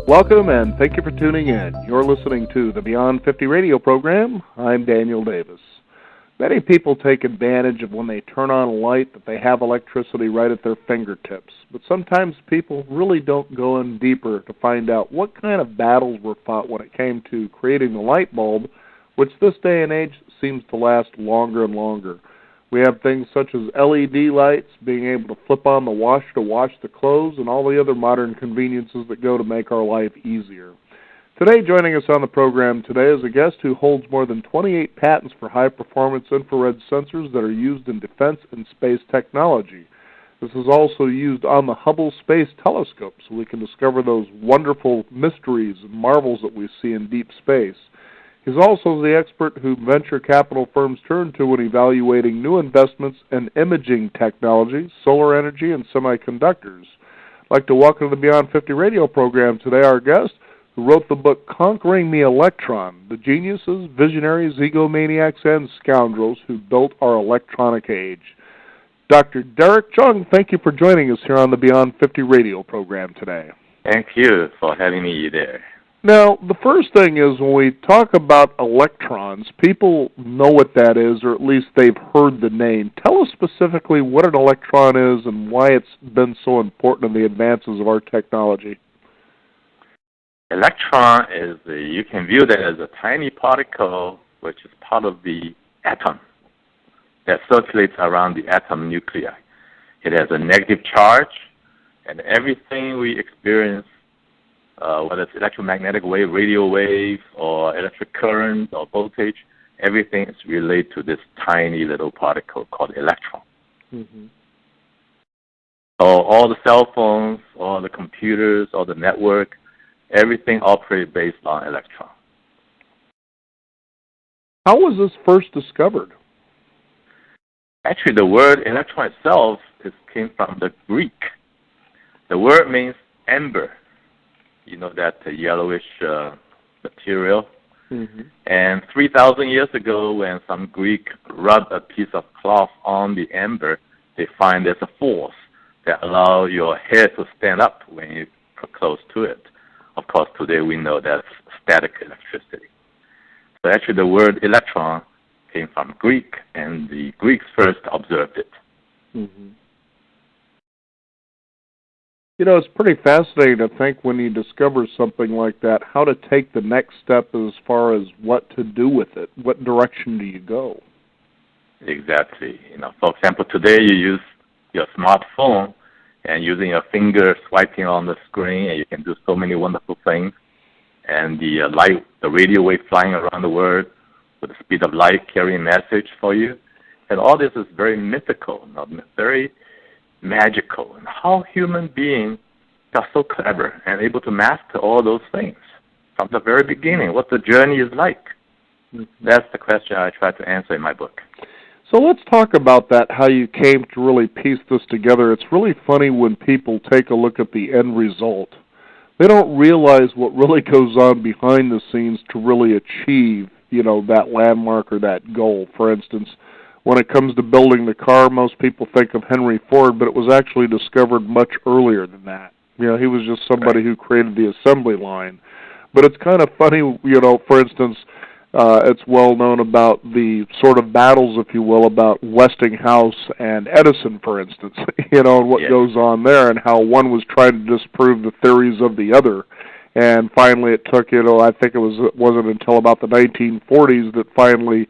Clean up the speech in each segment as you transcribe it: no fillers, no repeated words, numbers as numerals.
Welcome and thank you for tuning in. You're listening to the Beyond 50 radio program. I'm Daniel Davis. Many people take advantage of when they turn on a light that they have electricity right at their fingertips. But sometimes people really don't go in deeper to find out what kind of battles were fought when it came to creating the light bulb, which this day and age seems to last longer and longer. We have things such as LED lights, being able to flip on the washer to wash the clothes, and all the other modern conveniences that go to make our life easier. Today, joining us on the program today is a guest who holds more than 28 patents for high-performance infrared sensors that are used in defense and space technology. This is also used on the Hubble Space Telescope, so we can discover those wonderful mysteries and marvels that we see in deep space. He's also the expert who venture capital firms turn to when evaluating new investments in imaging technology, solar energy, and semiconductors. I'd like to welcome to the Beyond 50 radio program today our guest, who wrote the book Conquering the Electron, The Geniuses, Visionaries, Egomaniacs, and Scoundrels Who Built Our Electronic Age. Dr. Derek Chung, thank you for joining us here on the Beyond 50 radio program today. Thank you for having me there. Now, the first thing is when we talk about electrons, people know what that is, or at least they've heard the name. Tell us specifically what an electron is and why it's been so important in the advances of our technology. Electron is, you can view that as a tiny particle which is part of the atom that circulates around the atom nuclei. It has a negative charge, and everything we experience, whether it's electromagnetic wave, radio wave, or electric current, or voltage, everything is related to this tiny little particle called electron. Mm-hmm. So all the cell phones, all the computers, all the network, everything operates based on electron. How was this first discovered? Actually, the word electron itself came from the Greek. The word means ember. You know, that yellowish material. Mm-hmm. And 3,000 years ago, when some Greek rubbed a piece of cloth on the ember, they find there's a force that allows your head to stand up when you are close to it. Of course, today we know that's static electricity. So actually the word electron came from Greek, and the Greeks first observed it. Mm-hmm. You know, it's pretty fascinating to think when you discover something like that, how to take the next step as far as what to do with it. What direction do you go? Exactly. You know, for example, today you use your smartphone and using your finger swiping on the screen, and you can do so many wonderful things. And the light, the radio wave flying around the world with the speed of light carrying a message for you. And all this is very mythical, very magical, and how human beings are so clever and able to master all those things from the very beginning, what the journey is like. That's the question I try to answer in my book. So let's talk about that, how you came to really piece this together. It's really funny when people take a look at the end result. They don't realize what really goes on behind the scenes to really achieve, you know, that landmark or that goal. For instance, when it comes to building the car, most people think of Henry Ford, but it was actually discovered much earlier than that. You know, he was just somebody who created the assembly line. But it's kind of funny, you know, for instance, it's well known about the sort of battles, if you will, about Westinghouse and Edison, for instance, you know, and what goes on there, and how one was trying to disprove the theories of the other. And finally it took, you know, I think it wasn't until about the 1940s that finally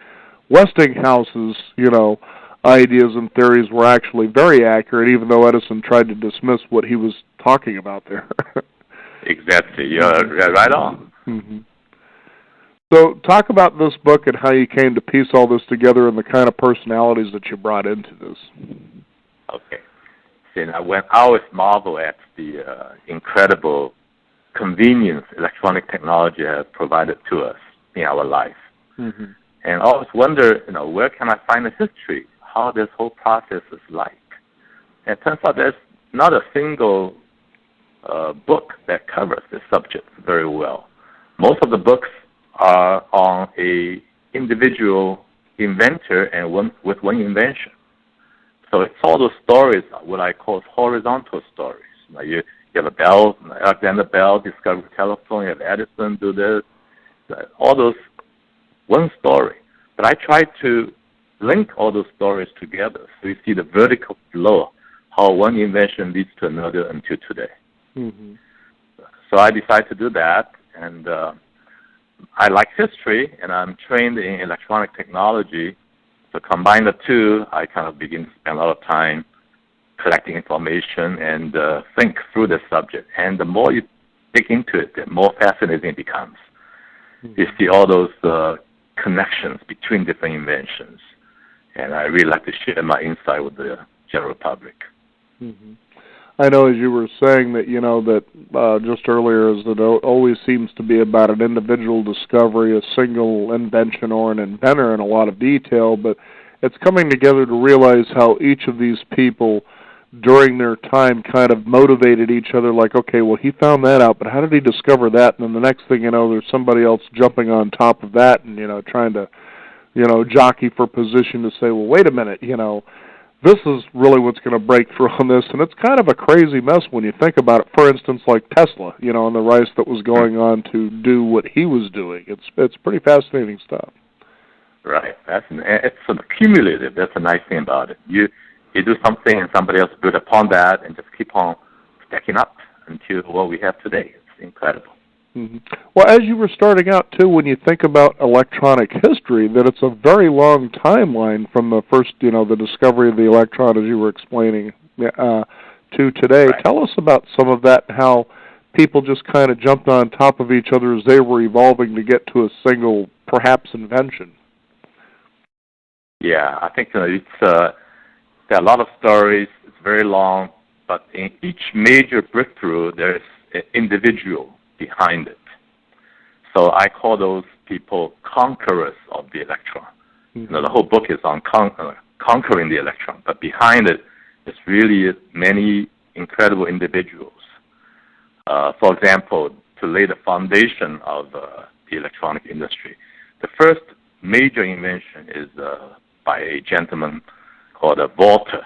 Westinghouse's, you know, ideas and theories were actually very accurate, even though Edison tried to dismiss what he was talking about there. Exactly. You're right on. Mm-hmm. So talk about this book and how you came to piece all this together and the kind of personalities that you brought into this. Okay. See, now when I always marvel at the incredible convenience electronic technology has provided to us in our life. Mm-hmm. And I always wonder, you know, where can I find the history, how this whole process is like. And it turns out there's not a single book that covers this subject very well. Most of the books are on a individual inventor and with one invention. So it's all those stories, what I call horizontal stories. You You have a Bell, Alexander Bell discovered the telephone. You have Edison do this. All those, one story. But I try to link all those stories together so you see the vertical flow, how one invention leads to another until today. Mm-hmm. So I decided to do that, and I like history, and I'm trained in electronic technology. So combine the two, I kind of begin to spend a lot of time collecting information and think through the subject. And the more you dig into it, the more fascinating it becomes. Mm-hmm. You see all those connections between different inventions. And I really like to share my insight with the general public. Mm-hmm. I know, as you were saying, that that just earlier, is that it always seems to be about an individual discovery, a single invention, or an inventor in a lot of detail, but it's coming together to realize how each of these people during their time kind of motivated each other, like, okay, well, he found that out, but how did he discover that? And then the next thing you know, there's somebody else jumping on top of that and, trying to, jockey for position to say, well, wait a minute, this is really what's going to break through on this. And it's kind of a crazy mess when you think about it. For instance, like Tesla, and the race that was going on to do what he was doing. It's pretty fascinating stuff. Right. It's sort of cumulative. That's a nice thing about it. You do something and somebody else build upon that and just keep on stacking up until what we have today. It's incredible. Mm-hmm. Well, as you were starting out, too, when you think about electronic history, that it's a very long timeline from the first, the discovery of the electron, as you were explaining, to today. Right. Tell us about some of that and how people just kind of jumped on top of each other as they were evolving to get to a single, perhaps, invention. Yeah, I think there are a lot of stories. It's very long, but in each major breakthrough, there's an individual behind it. So I call those people conquerors of the electron. Mm-hmm. The whole book is on conquering the electron, but behind it is really many incredible individuals. For example, to lay the foundation of the electronic industry, the first major invention is by a gentleman called Volta.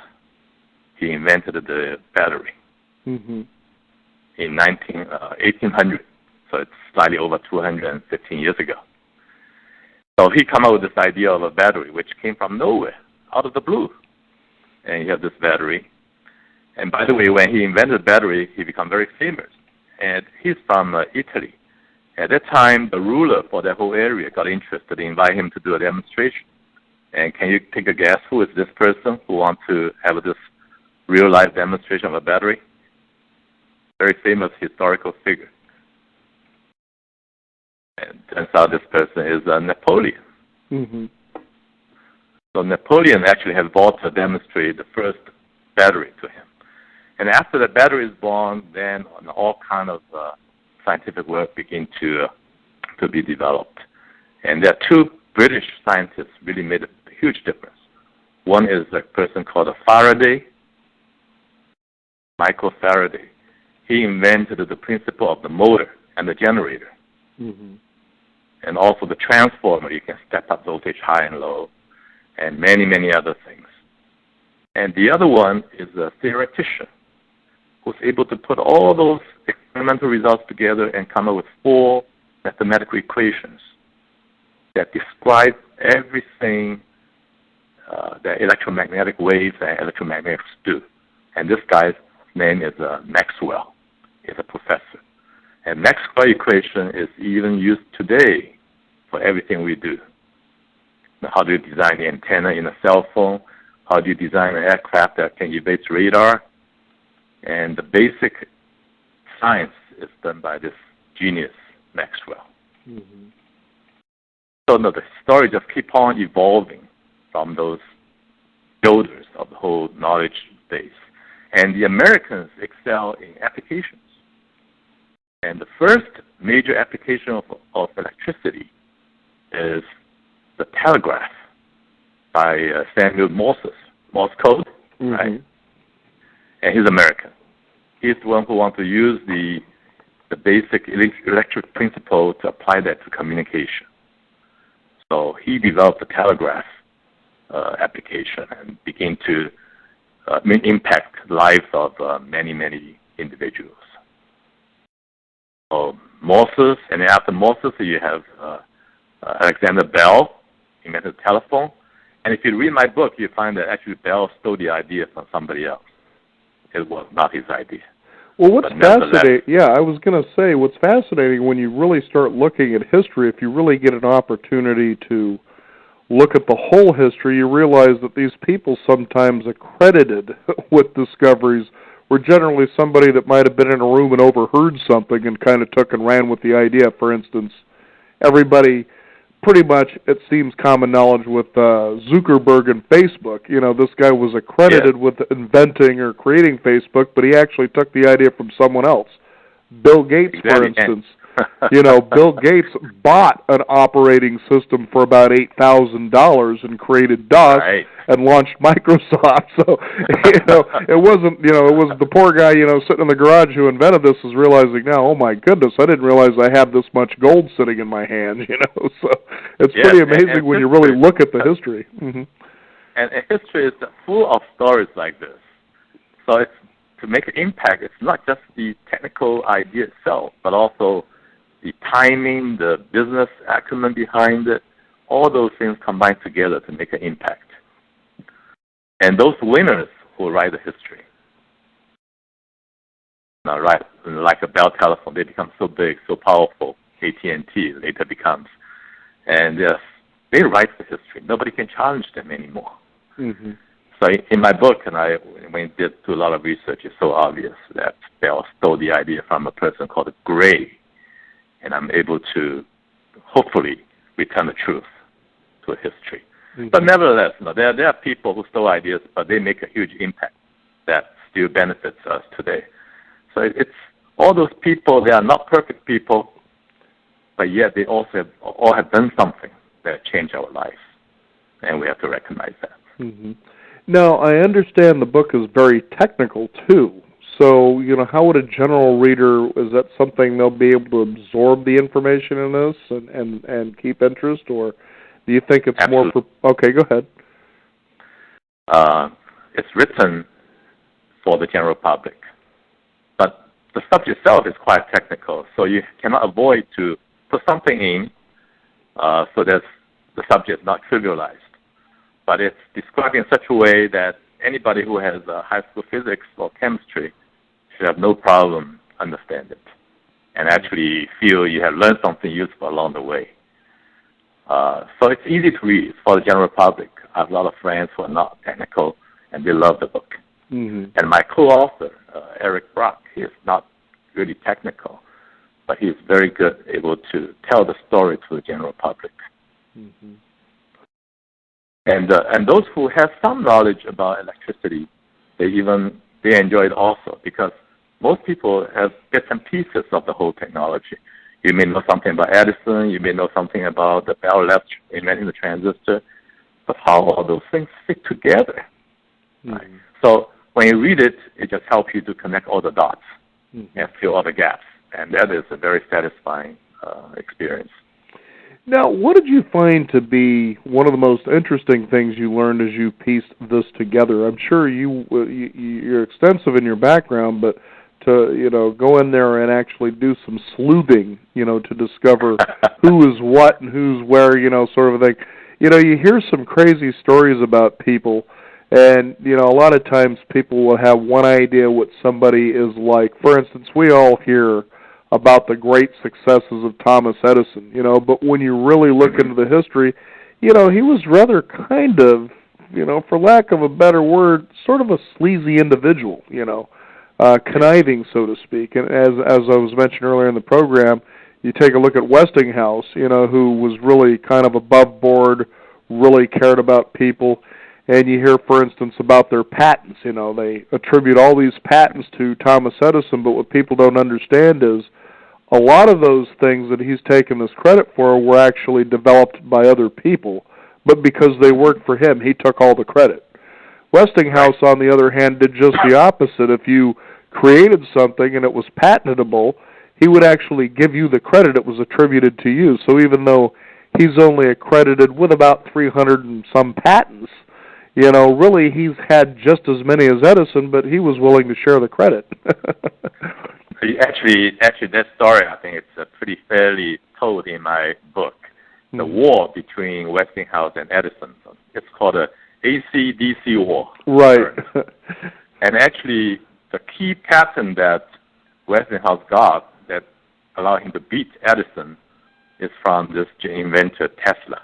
He invented the battery. Mm-hmm. In 1800, so it's slightly over 215 years ago. So he came up with this idea of a battery, which came from nowhere, out of the blue. And you have this battery. And by the way, when he invented the battery, he became very famous. And he's from Italy. At that time, the ruler for that whole area got interested in inviting him to do a demonstration. And can you take a guess who is this person who wants to have this real-life demonstration of a battery? Very famous historical figure. And turns out this person is Napoleon. Mm-hmm. So Napoleon actually had Volta demonstrate the first battery to him. And after the battery is born, then all kind of scientific work began to be developed. And there are two British scientists really made a huge difference. One is a person called Faraday, Michael Faraday. He invented the principle of the motor and the generator. Mm-hmm. And also the transformer. You can step up voltage high and low, and many, many other things. And the other one is a theoretician who's able to put all those experimental results together and come up with 4 mathematical equations that describe everything that electromagnetic waves and electromagnetics do. And this guy's name is Maxwell. He's a professor. And Maxwell equation is even used today for everything we do. Now, how do you design the antenna in a cell phone? How do you design an aircraft that can evade radar? And the basic science is done by this genius, Maxwell. Mm-hmm. So no, the story just keeps on evolving from those builders of the whole knowledge base. And the Americans excel in applications. And the first major application of electricity is the telegraph by Samuel Morse code, mm-hmm. right? And he's American. He's the one who wants to use the basic electric principle to apply that to communication. So he developed the telegraph application and began to impact the lives of many, many individuals. Morse, and then after Morse you have Alexander Bell invented the telephone. And if you read my book, you find that actually Bell stole the idea from somebody else. It was not his idea. Well, what's fascinating, I was going to say, what's fascinating when you really start looking at history, if you really get an opportunity to look at the whole history, you realize that these people sometimes accredited with discoveries were generally somebody that might have been in a room and overheard something and kind of took and ran with the idea. For instance, everybody, pretty much, it seems common knowledge with Zuckerberg and Facebook. You know, this guy was accredited with inventing or creating Facebook, but he actually took the idea from someone else. Bill Gates, for instance. You know, Bill Gates bought an operating system for about $8,000 and created DOS and launched Microsoft. So, you know, it wasn't, you know, it was the poor guy, you know, sitting in the garage who invented this is realizing now, oh my goodness, I didn't realize I had this much gold sitting in my hand, you know. So it's pretty amazing and when you really look at the history. Mm-hmm. And history is full of stories like this. So it's to make an impact, it's not just the technical idea itself, but also the timing, the business acumen behind it, all those things combine together to make an impact. And those winners who write the history. Now, right, like a Bell telephone, they become so big, so powerful, AT&T later becomes. And they write the history. Nobody can challenge them anymore. Mm-hmm. So in my book, and when I did do a lot of research, it's so obvious that Bell stole the idea from a person called Gray. And I'm able to, hopefully, return the truth to history. Mm-hmm. But nevertheless, you know, there are people who stole ideas, but they make a huge impact that still benefits us today. So it's all those people, they are not perfect people, but yet they also all have done something that changed our lives. And we have to recognize that. Mm-hmm. Now, I understand the book is very technical, too. So, you know, how would a general reader, is that something they'll be able to absorb the information in this and keep interest, or do you think it's Absolutely. more for... Okay, go ahead. It's written for the general public, but the subject itself is quite technical, so you cannot avoid to put something in so that the subject is not trivialized. But it's described in such a way that anybody who has high school physics or chemistry should have no problem understand it and actually feel you have learned something useful along the way. So it's easy to read for the general public. I have a lot of friends who are not technical, and they love the book. Mm-hmm. And my co-author, Eric Brock, he is not really technical, but he is very good, able to tell the story to the general public. Mm-hmm. And those who have some knowledge about electricity, they enjoy it also, because most people have bits and pieces of the whole technology. You may know something about Edison, you may know something about the Bell Labs inventing the transistor, but how all those things fit together. Mm-hmm. Right? So when you read it, it just helps you to connect all the dots and fill all the gaps, and that is a very satisfying experience. Now, what did you find to be one of the most interesting things you learned as you pieced this together? I'm sure you're extensive in your background, but to, you know, go in there and actually do some sleuthing, you know, to discover who is what and who's where, you know, sort of a thing. You know, you hear some crazy stories about people, and, you know, a lot of times people will have one idea what somebody is like. For instance, we all hear about the great successes of Thomas Edison, you know, but when you really look into the history, you know, he was rather kind of, you know, for lack of a better word, sort of a sleazy individual, you know, conniving, so to speak. And as I was mentioned earlier in the program, you take a look at Westinghouse, you know, who was really kind of above board, really cared about people. And you hear, for instance, about their patents. You know, they attribute all these patents to Thomas Edison, but what people don't understand is a lot of those things that he's taken this credit for were actually developed by other people, but because they worked for him, he took all the credit. Westinghouse, on the other hand, did just the opposite. If you created something and it was patentable, he would actually give you the credit. It was attributed to you. So even though he's only accredited with about 300 and some patents, you know, really he's had just as many as Edison, but he was willing to share the credit. Actually, that story, I think it's pretty fairly told in my book, The War Between Westinghouse and Edison. It's called the AC-DC War. Right. And actually, the key patent that Westinghouse got that allowed him to beat Edison is from this inventor, Tesla.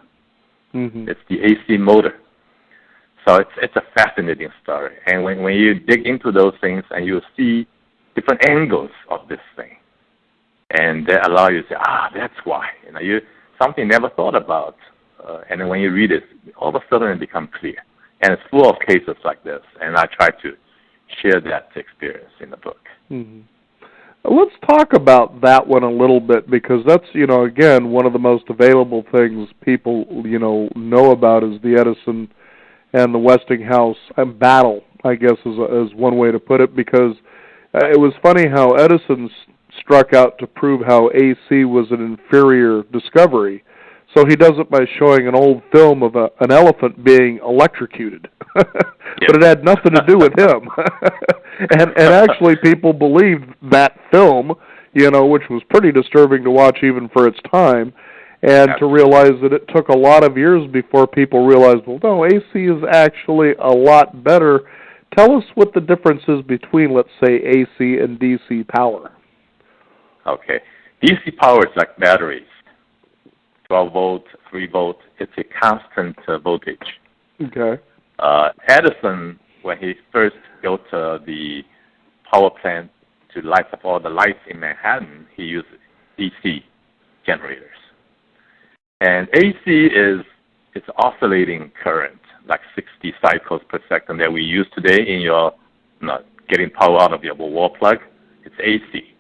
Mm-hmm. It's the AC motor. So it's a fascinating story. And when you dig into those things and you see different angles of this thing, and that allow you to say, that's why. Something you never thought about. And then when you read it, all of a sudden it becomes clear. And it's full of cases like this. And I try to share that experience in the book. Mm-hmm. Let's talk about that one a little bit, because that's, again, one of the most available things people, know about is the Edison and the Westinghouse battle, I guess is one way to put it, because it was funny how Edison struck out to prove how AC was an inferior discovery. So he does it by showing an old film of an elephant being electrocuted. But it had nothing to do with him. and actually people believed that film, which was pretty disturbing to watch even for its time, and to realize that it took a lot of years before people realized, well, no, AC is actually a lot better. Tell us what the difference is between, let's say, AC and DC power. Okay. DC power is like batteries. 12 volts, 3 volts. It's a constant voltage. Okay. Edison, when he first built the power plant to light up all the lights in Manhattan, he used DC generators. And AC it's oscillating current, like 60 cycles per second that we use today in your getting power out of your wall plug. It's AC.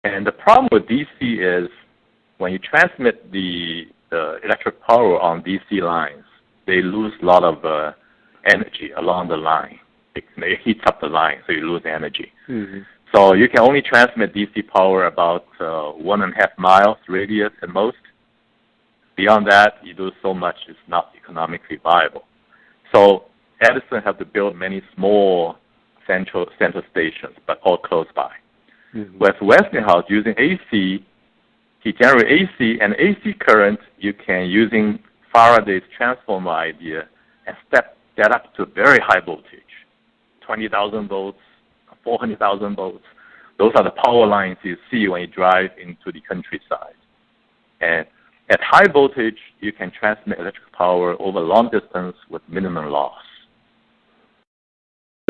And the problem with DC is when you transmit the electric power on DC lines, they lose a lot of energy along the line. It heats up the line, so you lose energy. Mm-hmm. So you can only transmit DC power about 1.5 miles radius at most. Beyond that, you lose so much, it's not economically viable. So Edison had to build many small central stations, but all close by. Mm-hmm. Whereas Westinghouse, using AC, he generates AC, and AC current you can, using Faraday's transformer idea, and step that up to very high voltage, 20,000 volts, 400,000 volts. Those are the power lines you see when you drive into the countryside. And at high voltage, you can transmit electric power over long distance with minimum loss.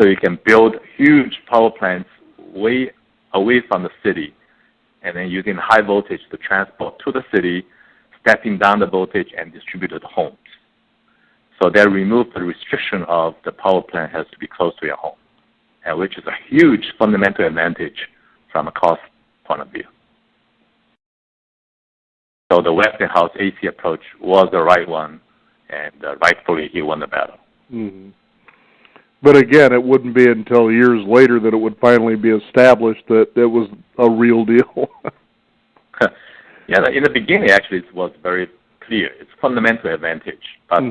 So you can build huge power plants way away from the city, and then using high voltage to transport to the city, stepping down the voltage and distribute to the homes. So that removes the restriction of the power plant has to be close to your home, and which is a huge fundamental advantage from a cost point of view. So the Westinghouse AC approach was the right one, and rightfully he won the battle. Mm-hmm. But again, it wouldn't be until years later that it would finally be established that it was a real deal. Yeah, in the beginning, actually, it was very clear. It's fundamental advantage. But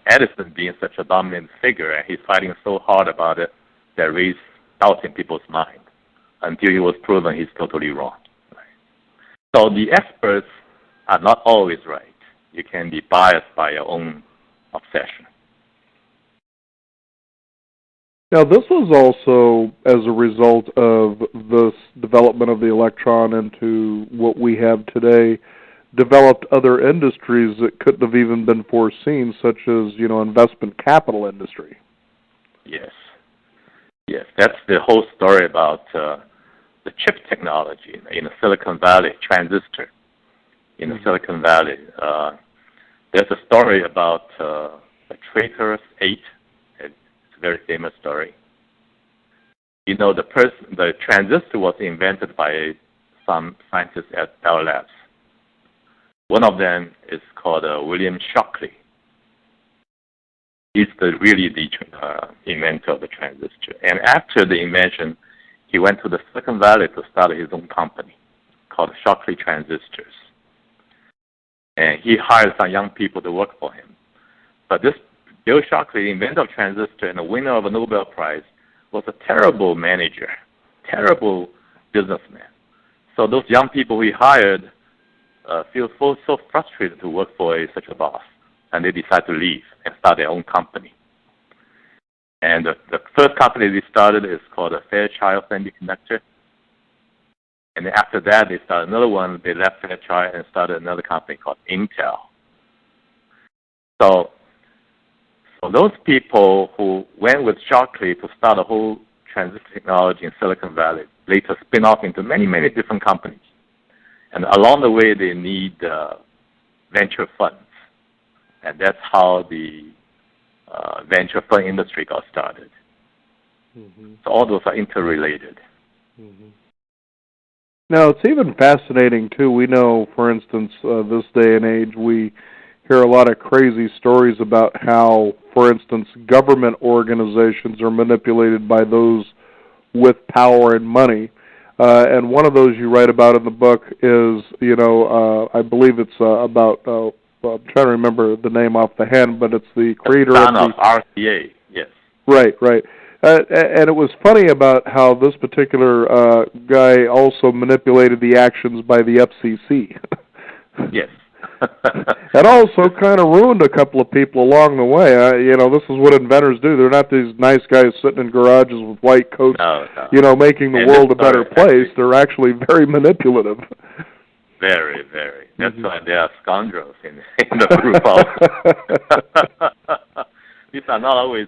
Edison, being such a dominant figure, and he's fighting so hard about it, that raised doubt in people's mind until he was proven he's totally wrong. Right? So the experts are not always right. You can be biased by your own obsession. Now, this was also as a result of the development of the electron into what we have today, developed other industries that couldn't have even been foreseen, such as, investment capital industry. Yes. Yes, that's the whole story about the chip technology in the Silicon Valley, transistor in the Silicon Valley. There's a story about the Traitorous 8. Very famous story. The transistor was invented by some scientists at Bell Labs. One of them is called William Shockley. He's really the inventor of the transistor. And after the invention, he went to the Silicon Valley to start his own company called Shockley Transistors. And he hired some young people to work for him. But this Bill Shockley, the inventor of transistor and the winner of a Nobel Prize, was a terrible manager, terrible businessmen. So those young people we hired feel so frustrated to work for such a boss, and they decide to leave and start their own company. And the first company they started is called Fairchild Semiconductor. And then after that, they started another one. They left Fairchild and started another company called Intel. So those people who went with Shockley to start a whole transistor technology in Silicon Valley later spin off into many, many different companies. And along the way, they need venture funds. And that's how the venture fund industry got started. Mm-hmm. So all those are interrelated. Mm-hmm. Now, it's even fascinating, too. We know, for instance, this day and age, we hear a lot of crazy stories about how, for instance, government organizations are manipulated by those with power and money. And one of those you write about in the book is, I believe it's about, I'm trying to remember the name off the hand, but it's the creator of the RCA, yes. Right. And it was funny about how this particular guy also manipulated the actions by the FCC. Yes. That also kind of ruined a couple of people along the way. This is what inventors do. They're not these nice guys sitting in garages with white coats, making the world a better place. They're actually very manipulative. Very, very. That's why they are scoundrels in the group of. These are not always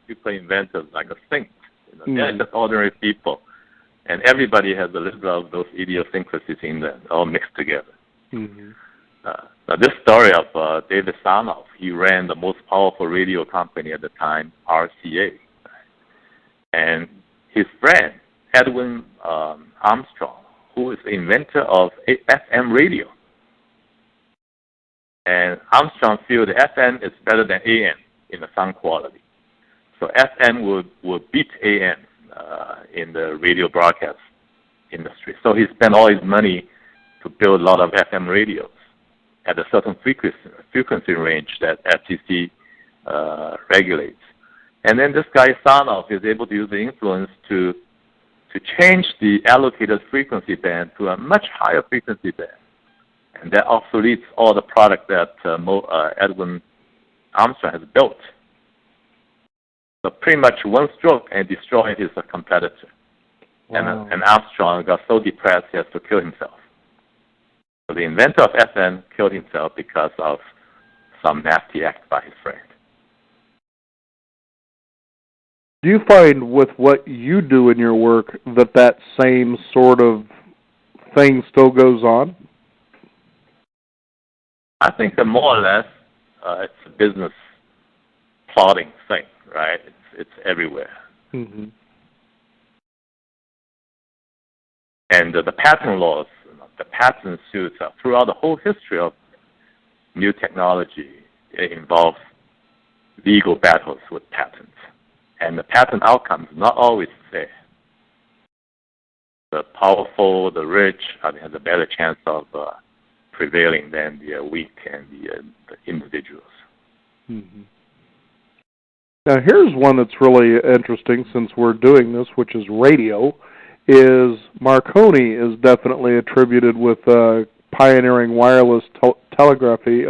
super inventors like a saint. They're just ordinary people. And everybody has a little of those idiosyncrasies in them, all mixed together. Mm-hmm. Now, this story of David Sarnoff, he ran the most powerful radio company at the time, RCA. And his friend, Edwin Armstrong, who is the inventor of FM radio. And Armstrong feels that FM is better than AM in the sound quality. So FM would beat AM in the radio broadcast industry. So he spent all his money to build a lot of FM radios at a certain frequency range that FCC regulates. And then this guy, Sarnoff, is able to use the influence to change the allocated frequency band to a much higher frequency band. And that obsoletes all the product that Edwin Armstrong has built. So pretty much one stroke and destroyed his competitor. Wow. And Armstrong got so depressed he has to kill himself. So the inventor of FM killed himself because of some nasty act by his friend. Do you find with what you do in your work that same sort of thing still goes on? I think that more or less it's a business plotting thing, right? It's everywhere. Mm-hmm. And the patent laws, the patent suits throughout the whole history of new technology, it involves legal battles with patents. And the patent outcome is not always fair. The powerful, the rich, has a better chance of prevailing than the weak and the individuals. Mm-hmm. Now, here's one that's really interesting since we're doing this, which is radio, is Marconi is definitely attributed with pioneering wireless telegraphy,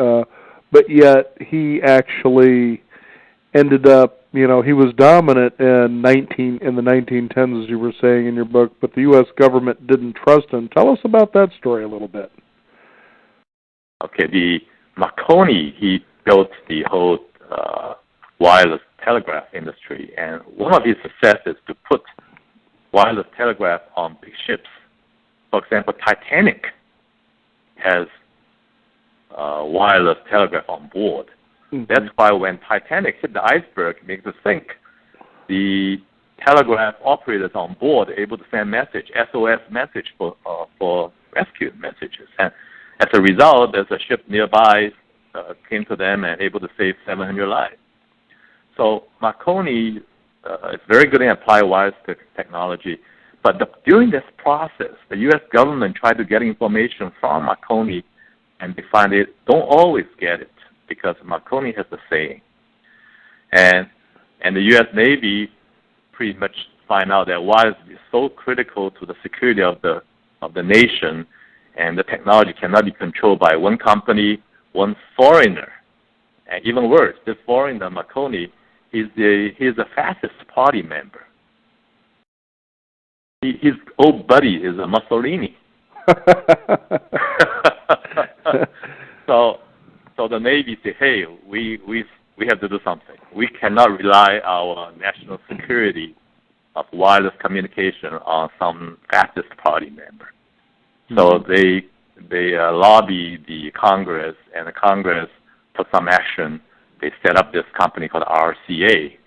but yet he actually ended up, he was dominant in the 1910s, as you were saying in your book, but the U.S. government didn't trust him. Tell us about that story a little bit. Okay, the Marconi, he built the whole wireless telegraph industry, and one of his successes to put wireless telegraph on big ships. For example, Titanic has wireless telegraph on board. Mm-hmm. That's why when Titanic hit the iceberg, it makes us think the telegraph operators on board are able to send message, SOS message for rescue messages. And as a result, there's a ship nearby came to them and able to save 700 lives. So Marconi is very good at applying wireless technology. But during this process, the U.S. government tried to get information from Marconi, and they find they don't always get it because Marconi has a saying. And the U.S. Navy pretty much find out that why it's so critical to the security of the nation, and the technology cannot be controlled by one company, one foreigner. And even worse, this foreigner, Marconi, he's the fascist party member. His old buddy is a Mussolini. So the Navy said, hey, we have to do something. We cannot rely our national security of wireless communication on some fascist party member. So they lobby the Congress, and the Congress took some action. They set up this company called RCA,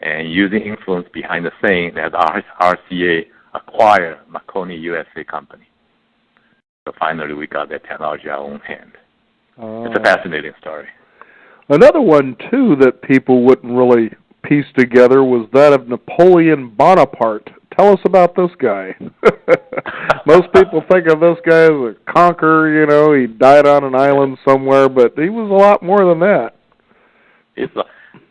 and using influence behind the scene, that RCA acquired Marconi USA company. So finally, we got that technology in our own hand. It's a fascinating story. Another one, too, that people wouldn't really piece together was that of Napoleon Bonaparte. Tell us about this guy. Most people think of this guy as a conqueror, you know, he died on an island somewhere, but he was a lot more than that.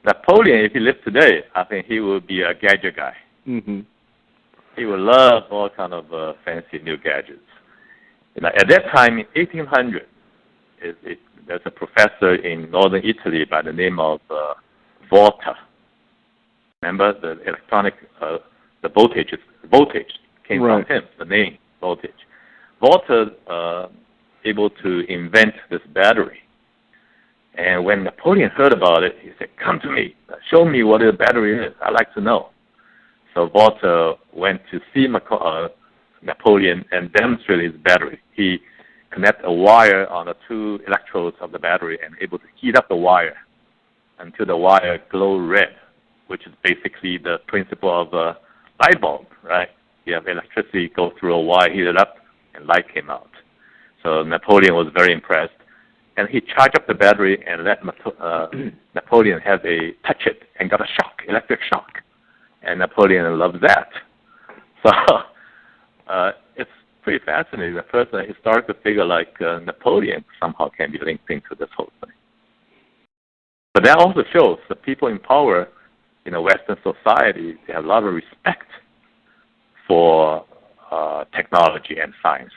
Napoleon, if he lived today, I think he would be a gadget guy. Mm-hmm. He would love all kind of fancy new gadgets. You know, at that time, in 1800, there's a professor in northern Italy by the name of Volta. Remember the electronic, the voltage came from him, the name voltage. Volta able to invent this battery. And when Napoleon heard about it, he said, come to me, show me what a battery is. I'd like to know. So Volta went to see Napoleon and demonstrated his battery. He connected a wire on the two electrodes of the battery and able to heat up the wire until the wire glowed red, which is basically the principle of a light bulb, right? You have electricity go through a wire, heat it up, and light came out. So Napoleon was very impressed. And he charged up the battery and let Napoleon touch it and got a shock, electric shock. And Napoleon loved that. So it's pretty fascinating. The first historical figure like Napoleon somehow can be linked into this whole thing. But that also shows the people in power in a Western society, they have a lot of respect for technology and science.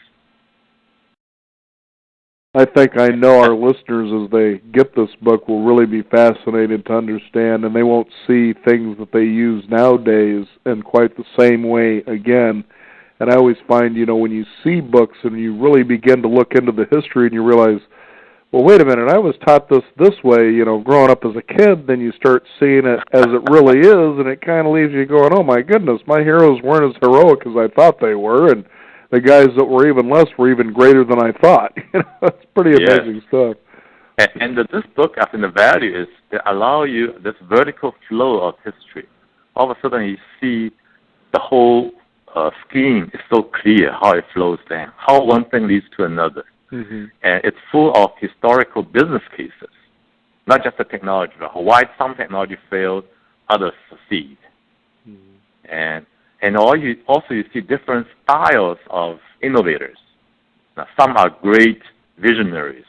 I think I know our listeners, as they get this book, will really be fascinated to understand, and they won't see things that they use nowadays in quite the same way again. And I always find, you know, when you see books and you really begin to look into the history and you realize, well, wait a minute, I was taught this way, you know, growing up as a kid, then you start seeing it as it really is, and it kind of leaves you going, oh, my goodness, my heroes weren't as heroic as I thought they were, and the guys that were even less were even greater than I thought. You know, it's pretty amazing stuff. And this book, I think the value is it allows you this vertical flow of history. All of a sudden you see the whole scheme is so clear, how it flows down, how one thing leads to another. Mm-hmm. And it's full of historical business cases, not just the technology, but why some technology failed, others succeed. Mm-hmm. And also you see different styles of innovators. Now, some are great visionaries,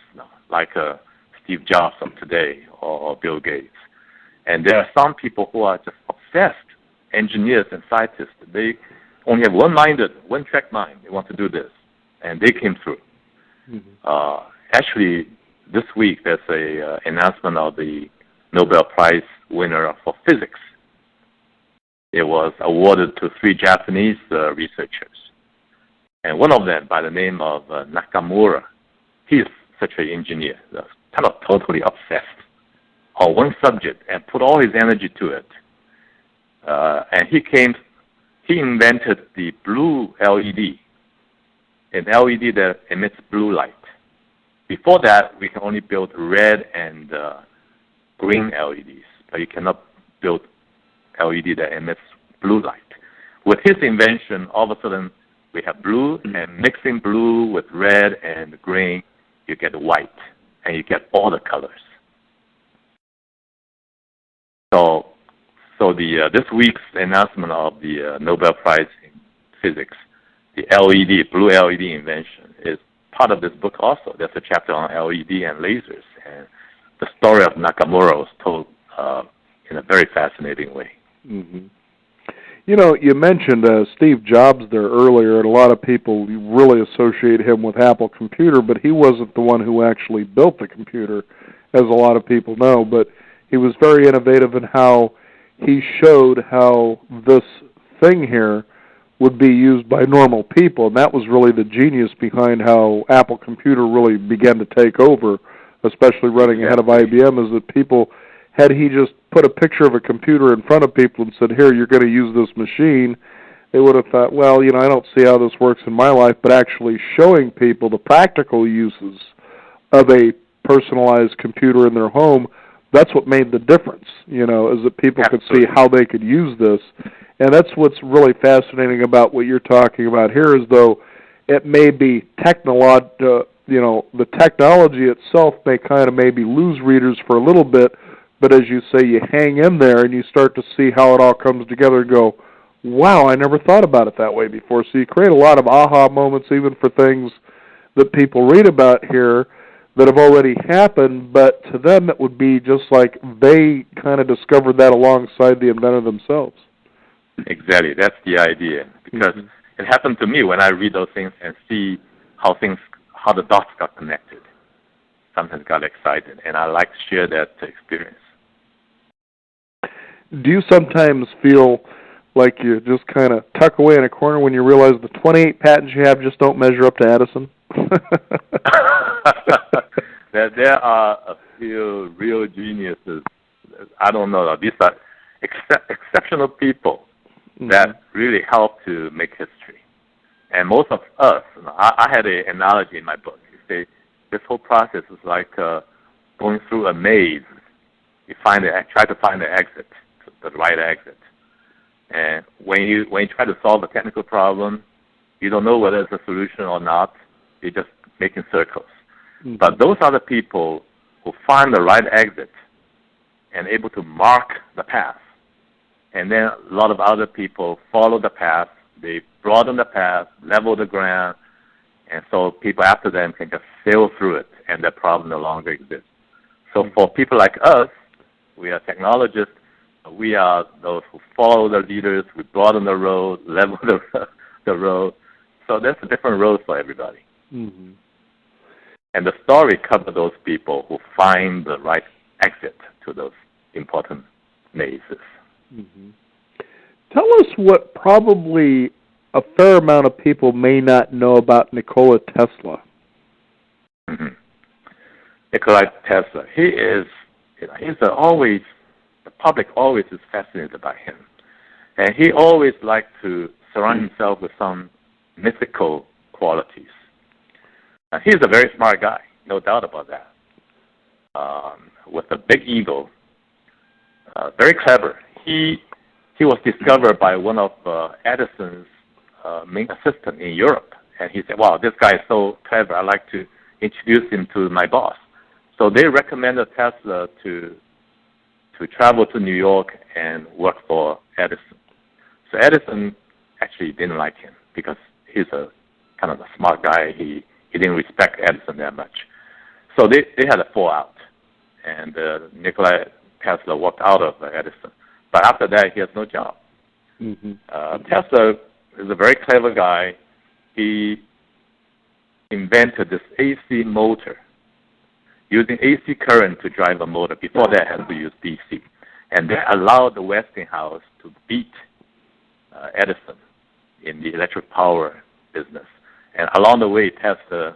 like Steve Jobs of today or Bill Gates. And there are some people who are just obsessed, engineers and scientists. They only have one-track mind. They want to do this. And they came through. Mm-hmm. Actually, this week there's a announcement of the Nobel Prize winner for physics. It was awarded to 3 Japanese researchers. And one of them, by the name of Nakamura, he's such an engineer, kind of totally obsessed on one subject and put all his energy to it. And he invented the blue LED, an LED that emits blue light. Before that, we can only build red and green LEDs, but you cannot build LED that emits blue light. With his invention, all of a sudden, we have blue, and mixing blue with red and green, you get white, and you get all the colors. So this week's announcement of the Nobel Prize in Physics, the LED, blue LED invention, is part of this book also. There's a chapter on LED and lasers, and the story of Nakamura was told in a very fascinating way. Mm-hmm. You know, you mentioned Steve Jobs there earlier, and a lot of people really associate him with Apple Computer, but he wasn't the one who actually built the computer, as a lot of people know. But he was very innovative in how he showed how this thing here would be used by normal people, and that was really the genius behind how Apple Computer really began to take over, especially running ahead of IBM, is that people, had he just put a picture of a computer in front of people and said, here, you're going to use this machine, they would have thought, well, you know, I don't see how this works in my life, but actually showing people the practical uses of a personalized computer in their home, that's what made the difference, you know, is that people could see how they could use this. And that's what's really fascinating about what you're talking about here, is though it may be you know, the technology itself may kind of maybe lose readers for a little bit, but as you say, you hang in there and you start to see how it all comes together and go, wow, I never thought about it that way before. So you create a lot of aha moments even for things that people read about here that have already happened, but to them it would be just like they kind of discovered that alongside the inventor themselves. Exactly. That's the idea. Because it happened to me when I read those things and see how the dots got connected. Sometimes got excited, and I like to share that experience. Do you sometimes feel like you just kind of tuck away in a corner when you realize the 28 patents you have just don't measure up to Edison? There are a few real geniuses. I don't know. These are exceptional people that really help to make history. And most of us, I had an analogy in my book. You say this whole process is like going through a maze. You try to find the exit, the right exit. And when you try to solve a technical problem, you don't know whether it's a solution or not. You're just making circles. But those are the people who find the right exit and able to mark the path. And then a lot of other people follow the path. They broaden the path, level the ground, and so people after them can just sail through it, and that problem no longer exists. So for people like us, we are technologists. We are those who follow the leaders. We broaden the road, level the road. So there's a different road for everybody. And the story covers those people who find the right exit to those important mazes. Tell us what probably a fair amount of people may not know about Nikola Tesla. Nikola Tesla, the public always is fascinated by him. And he always liked to surround himself with some mythical qualities. He's a very smart guy, no doubt about that. With a big ego, very clever. He was discovered by one of Edison's main assistant in Europe, and he said, wow, this guy is so clever, I'd like to introduce him to my boss. So they recommended Tesla to travel to New York and work for Edison. So Edison actually didn't like him because he's a kind of a smart guy. He didn't respect Edison that much. So they had a fallout, and Nikola Tesla walked out of Edison. But after that, he has no job. Tesla is a very clever guy. He invented this AC motor, using AC current to drive a motor. Before that, had to use DC. And that allowed the Westinghouse to beat Edison in the electric power business. And along the way, Tesla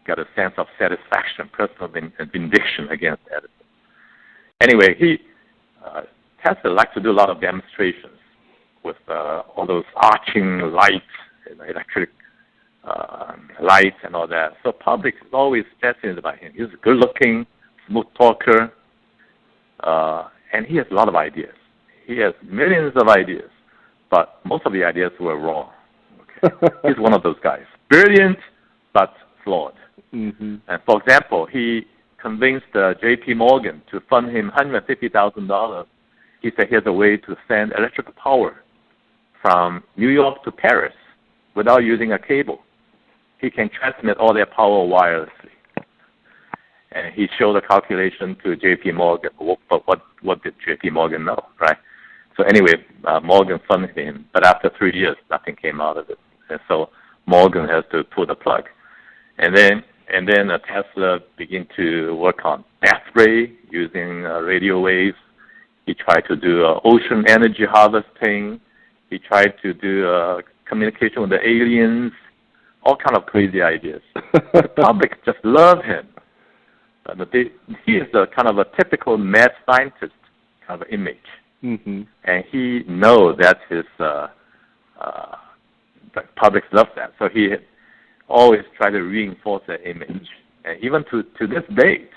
got a sense of satisfaction, personal vindication against Edison. Anyway, Tesla liked to do a lot of demonstrations with all those arching lights, electric lights and all that. So public is always fascinated by him. He's a good-looking, smooth talker, and he has a lot of ideas. He has millions of ideas, but most of the ideas were wrong. Okay? He's one of those guys. Brilliant, but flawed. And for example, he convinced J.P. Morgan to fund him $150,000. He said, here's a way to send electrical power from New York to Paris without using a cable. He can transmit all their power wirelessly. And he showed a calculation to J.P. Morgan. But what did J.P. Morgan know, right? So anyway, Morgan funded him, but after 3 years, nothing came out of it. And so Morgan has to pull the plug. And then Tesla began to work on death ray using radio waves. He tried to do ocean energy harvesting. He tried to do communication with the aliens, all kind of crazy ideas. The public just love him. He is a kind of a typical mad scientist kind of image. Mm-hmm. And he knows that the public loves that. So he always try to reinforce that image. And even to this date,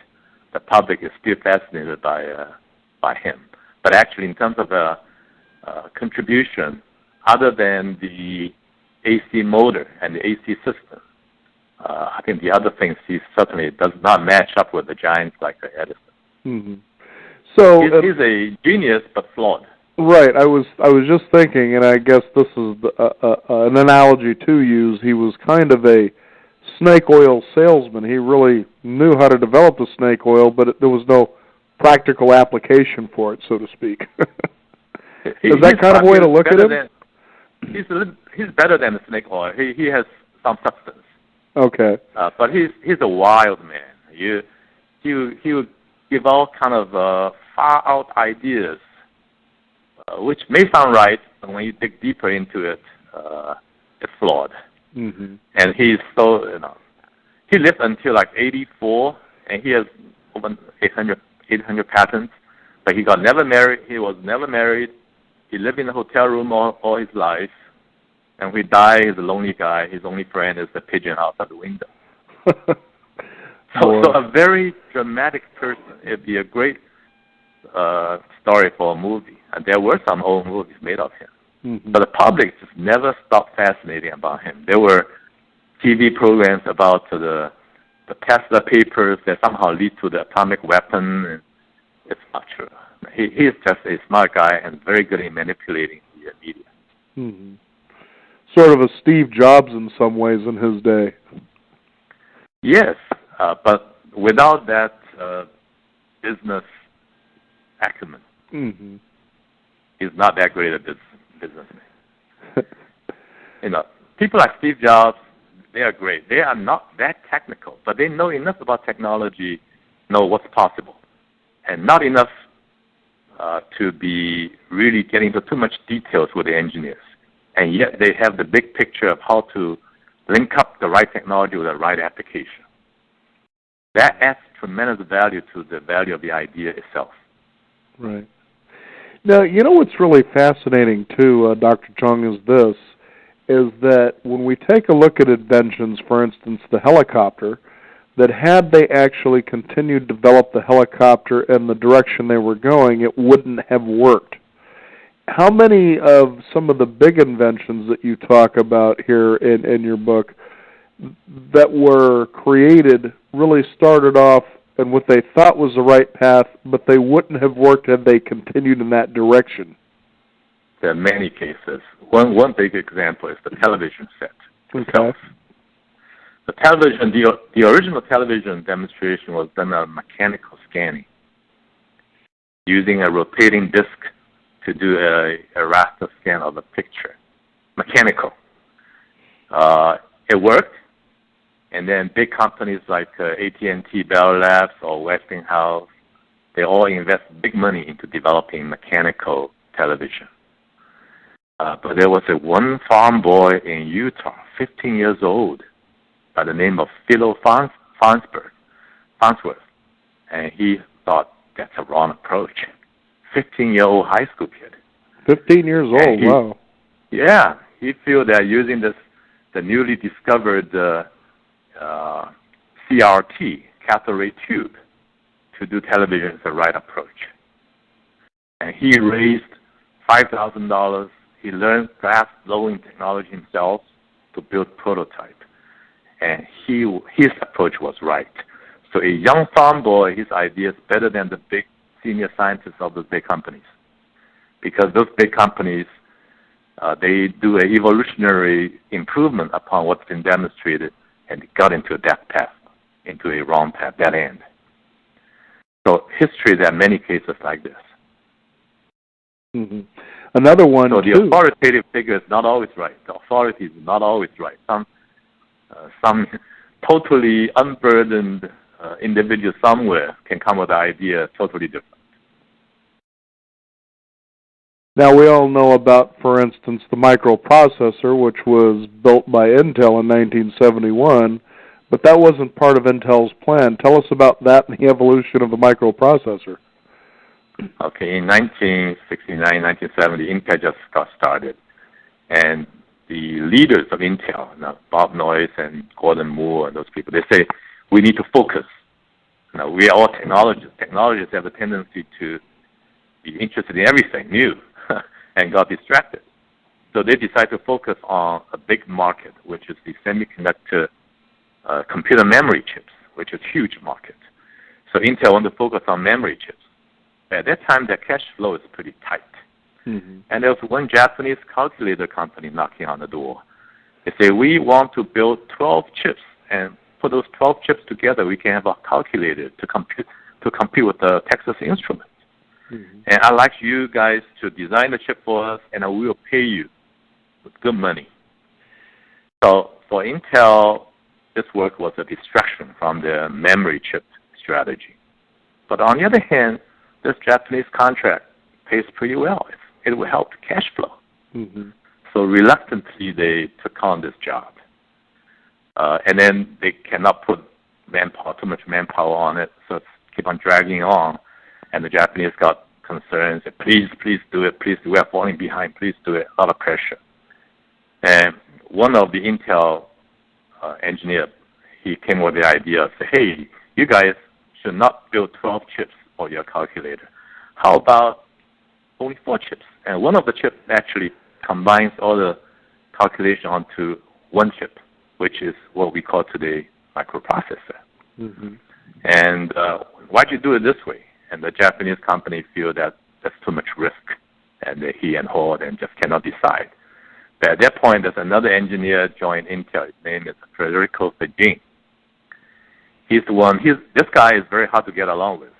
the public is still fascinated by him. But actually, in terms of contribution, other than the AC motor and the AC system, I think the other things he certainly does not match up with the giants like Edison. Mm-hmm. So he's a genius, but flawed. Right. I was just thinking, and I guess this is an analogy to use. He was kind of a snake oil salesman. He really knew how to develop the snake oil, but there was no practical application for it, so to speak. Is that kind of a way to look at him? He's better than the snake oil. He has some substance. Okay. But he's a wild man. He would give all kind of far out ideas, which may sound right, but when you dig deeper into it, it's flawed. Mm-hmm. And he's so he lived until like 84, and he has over 800 patents. But he never married. He was never married. He lived in a hotel room all his life. And when he died, he's a lonely guy. His only friend is the pigeon outside the window. So a very dramatic person. It'd be a great story for a movie. And there were some old movies made of him. Mm-hmm. But the public just never stopped fascinating about him. There were TV programs about the Tesla papers that somehow lead to the atomic weapon. It's not true. He is just a smart guy and very good at manipulating the media. Mm-hmm. Sort of a Steve Jobs in some ways in his day. Yes, but without that business acumen, mm-hmm. he's not that great a businessman. People like Steve Jobs, they are great. They are not that technical, but they know enough about technology, know what's possible, and not enough to be really getting into too much details with the engineers. And yet they have the big picture of how to link up the right technology with the right application. That adds tremendous value to the value of the idea itself. Right. Now, what's really fascinating, too, Dr. Chung, is that when we take a look at inventions, for instance, the helicopter, that had they actually continued to develop the helicopter in the direction they were going, it wouldn't have worked. How many of some of the big inventions that you talk about here in your book that were created really started off in what they thought was the right path, but they wouldn't have worked had they continued in that direction? There are many cases. One big example is the television set itself. Okay. The television, the original television demonstration was done on mechanical scanning, using a rotating disc to do a raster scan of a picture. Mechanical. It worked, and then big companies like AT&T, Bell Labs, or Westinghouse, they all invest big money into developing mechanical television. But there was one farm boy in Utah, 15 years old, by the name of Philo Farnsworth, and he thought that's a wrong approach. 15-year-old high school kid. 15 years old, wow. Yeah, he feel that using the newly discovered CRT, cathode ray tube, to do television is the right approach. And he raised $5,000. He learned fast blowing technology himself to build prototype. And his approach was right. So a young farm boy, his idea is better than the big senior scientists of the big companies. Because those big companies, they do an evolutionary improvement upon what's been demonstrated, and they got into that path, into a wrong path, that end. So history, there are many cases like this. Mm-hmm. Another one, so the too. authoritative figure is not always right. The authority is not always right. Some totally unburdened individual somewhere can come with an idea totally different. Now, we all know about, for instance, the microprocessor, which was built by Intel in 1971, but that wasn't part of Intel's plan. Tell us about that and the evolution of the microprocessor. Okay, in 1969, 1970, Intel just got started. And the leaders of Intel, Bob Noyce and Gordon Moore and those people, they say, we need to focus. Now, we are all technologists. Technologists have a tendency to be interested in everything new and got distracted. So they decided to focus on a big market, which is the semiconductor computer memory chips, which is a huge market. So Intel wanted to focus on memory chips. At that time, their cash flow is pretty tight. Mm-hmm. And there was one Japanese calculator company knocking on the door. They say, we want to build 12 chips, and put those 12 chips together, we can have a calculator to compete with the Texas Instruments. Mm-hmm. And I'd like you guys to design the chip for us, and I will pay you with good money. So for Intel, this work was a distraction from their memory chip strategy. But on the other hand, this Japanese contract pays pretty well. It will help the cash flow. Mm-hmm. So reluctantly, they took on this job. And then they cannot put too much manpower on it, so it's keep on dragging on. And the Japanese got concerned, said, please do it, please do it. We're falling behind, please do it. A lot of pressure. And one of the Intel engineers, he came with the idea, say, hey, you guys should not build 12 chips for your calculator. How about only 4 chips? And one of the chips actually combines all the calculation onto one chip, which is what we call today microprocessor. Mm-hmm. And why'd you do it this way? And the Japanese company feel that that's too much risk, and they he and haw and just cannot decide. But at that point, there's another engineer joined Intel. His name is Federico Fagin. He's the one. This guy is very hard to get along with.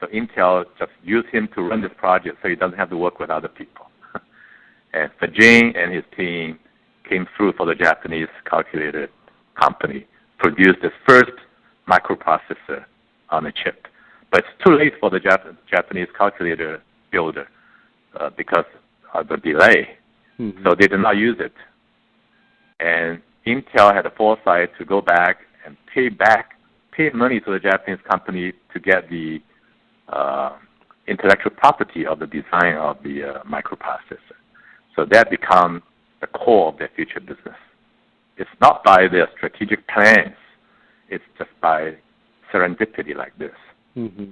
So Intel just used him to run this project so he doesn't have to work with other people. And Fagin and his team came through for the Japanese calculator company, produced the first microprocessor on a chip. But it's too late for the Japanese calculator builder because of the delay. Mm-hmm. So they did not use it. And Intel had the foresight to go back and pay money to the Japanese company to get the intellectual property of the design of the microprocessor. So that becomes the core of their future business. It's not by their strategic plans. It's just by serendipity like this. Mm-hmm.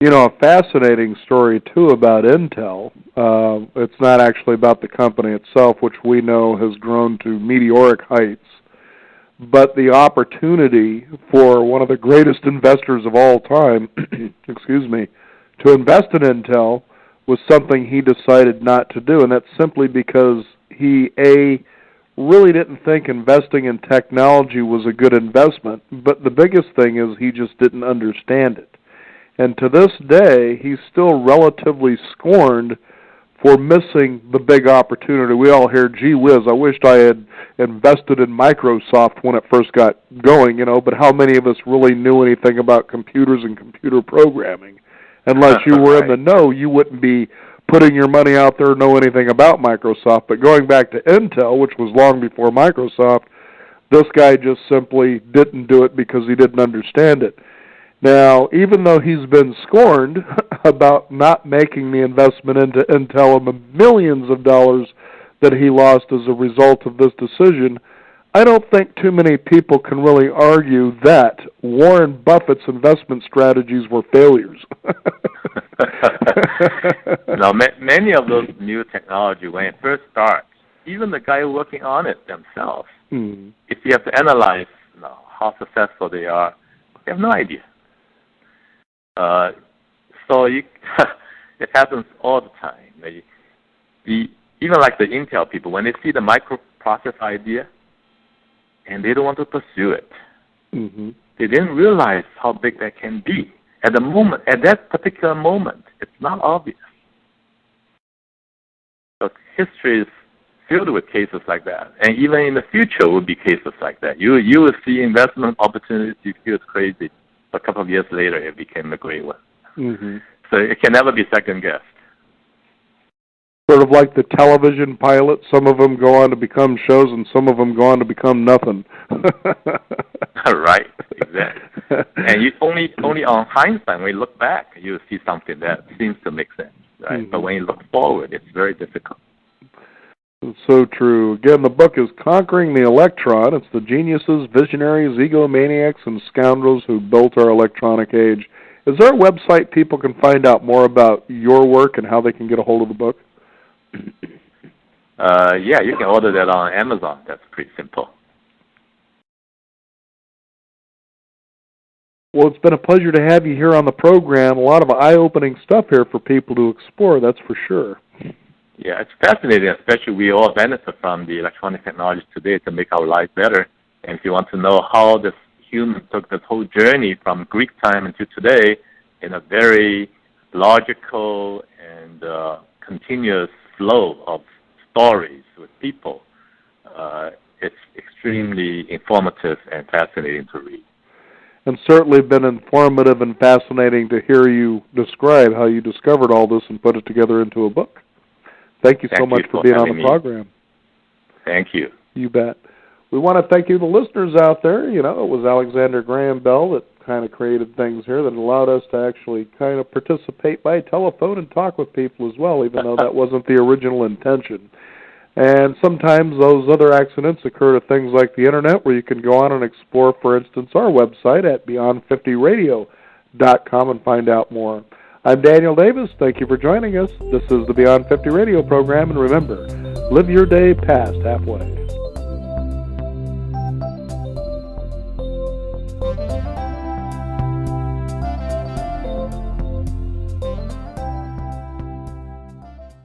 You know, a fascinating story, too, about Intel. It's not actually about the company itself, which we know has grown to meteoric heights, but the opportunity for one of the greatest investors of all time, excuse me, to invest in Intel was something he decided not to do, and that's simply because he, really didn't think investing in technology was a good investment, but the biggest thing is he just didn't understand it. And to this day, he's still relatively scorned for missing the big opportunity. We all hear, gee whiz, I wished I had invested in Microsoft when it first got going, but how many of us really knew anything about computers and computer programming? Unless you were in the know, you wouldn't be putting your money out there, know anything about Microsoft. But going back to Intel, which was long before Microsoft, this guy just simply didn't do it because he didn't understand it. Now, even though he's been scorned about not making the investment into Intel and the millions of dollars that he lost as a result of this decision, I don't think too many people can really argue that Warren Buffett's investment strategies were failures. No, many of those new technology, when it first starts, even the guy working on it themselves, if you have to analyze how successful they are, they have no idea. So it happens all the time. Even like the Intel people, when they see the microprocessor idea, and they don't want to pursue it, they didn't realize how big that can be. At that particular moment, it's not obvious. So history is filled with cases like that, and even in the future will be cases like that. You will see investment opportunities you feel it's crazy, but a couple of years later it became a great one. Mm-hmm. So it can never be second guessed. Sort of like the television pilots. Some of them go on to become shows, and some of them go on to become nothing. Right, exactly. And you only on hindsight, when you look back, you see something that seems to make sense, right? Mm-hmm. But when you look forward, it's very difficult. It's so true. Again, the book is Conquering the Electron. It's the geniuses, visionaries, egomaniacs, and scoundrels who built our electronic age. Is there a website people can find out more about your work and how they can get a hold of the book? Yeah, you can order that on Amazon. That's pretty simple. Well, it's been a pleasure to have you here on the program. A lot of eye-opening stuff here for people to explore, that's for sure. Yeah, it's fascinating, especially we all benefit from the electronic technology today to make our life better. And if you want to know how this human took this whole journey from Greek time into today in a very logical and continuous flow of stories with people, it's extremely informative and fascinating to read. And certainly been informative and fascinating to hear you describe how you discovered all this and put it together into a book. Thank you so much for being on the program. Thank you. You bet. We want to thank you, the listeners out there. You know, it was Alexander Graham Bell that kind of created things here that allowed us to actually kind of participate by telephone and talk with people as well, even though that wasn't the original intention. And sometimes those other accidents occur to things like the Internet, where you can go on and explore, for instance, our website at beyond50radio.com and find out more. I'm Daniel Davis. Thank you for joining us. This is the Beyond 50 radio program, and remember, live your day past halfway.